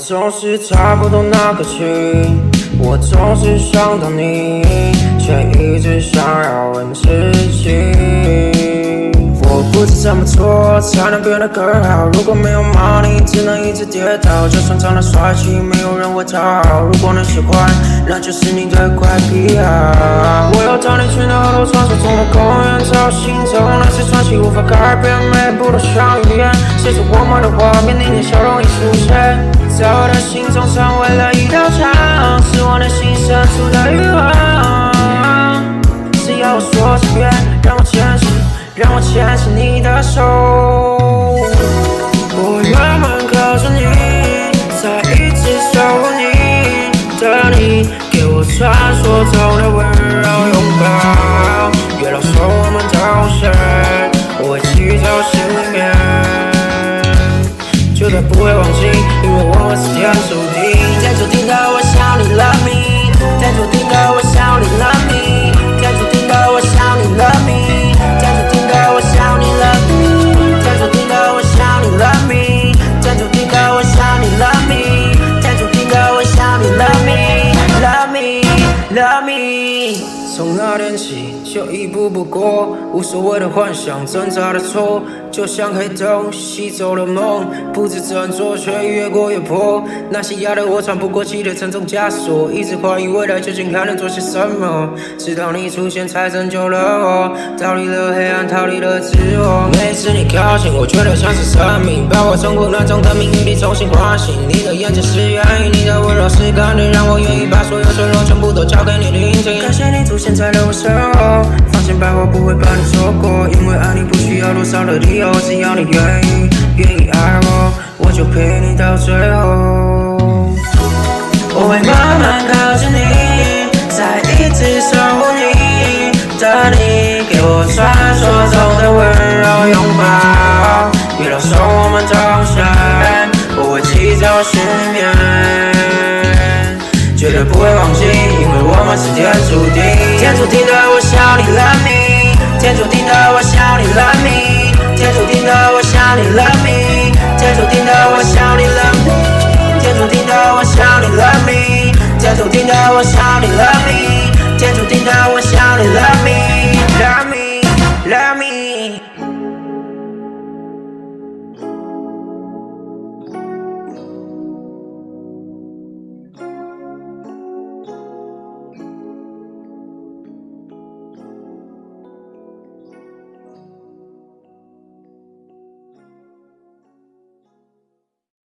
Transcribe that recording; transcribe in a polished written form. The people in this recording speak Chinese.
总是差不多那个期，我总是想到你，却一直想要问自己，我不知怎么做才能变得更好。如果没有 money， 只能一直跌倒。就算长得帅气，没有人会讨好。如果你喜欢，那就是你的怪癖好。我要带你去那座传说中的公园，找心中那些传奇无法改变，每步都像预言。写出我们的画面，你的笑容已出现，在我的心中成为了一道墙，是我内心深处的欲望。只要我说几遍，让我牵起你的手，我会慢慢靠着你，再一直守护你，等你给我传说中的温柔拥抱。月老说我们同生，我会祈祷失眠，绝对不会忘记，因为我们是天注定。天注定的我想你 love me， 天注定的我想你 love me， 天注定的我想你 love me， 天注定的我想你 love me， 天注定的我想你 love me， 天注定的我想你 love me， 天注定的我想你 love me love me love me。从那天起就一步步过，无所谓的幻想，挣扎的错，就像黑洞吸走了梦，不知怎做却越过越破。那些压得我喘不过气的沉重枷锁，一直怀疑未来究竟还能做些什么，直到你出现才拯救了我，逃离了黑暗，逃离了自我。每次你靠近，我觉得像是生命把我从混乱中的命运里重新唤醒。你的眼睛是愿意，你的温柔是肯定，让我愿意把所有脆弱全部都交给你聆听。感谢你出现在了我身后，放心吧，我不会把你错过，因为爱你不需要多少的理由，只要你愿意爱我，我就陪你到最后。我会慢慢靠近你，再一直守护你，等你给我传说中的温柔拥抱。月老说我们同生，我会祈祷失眠，绝对不会忘记，因为我们是天注定。天注定的我想你 love me， 天注定的我想你 love me， 天注定的我想你 love me， 天注定的我想你 love me， 天注定的我想你 love me， 天注定的我想你 love me， 天注定的我想你 love me。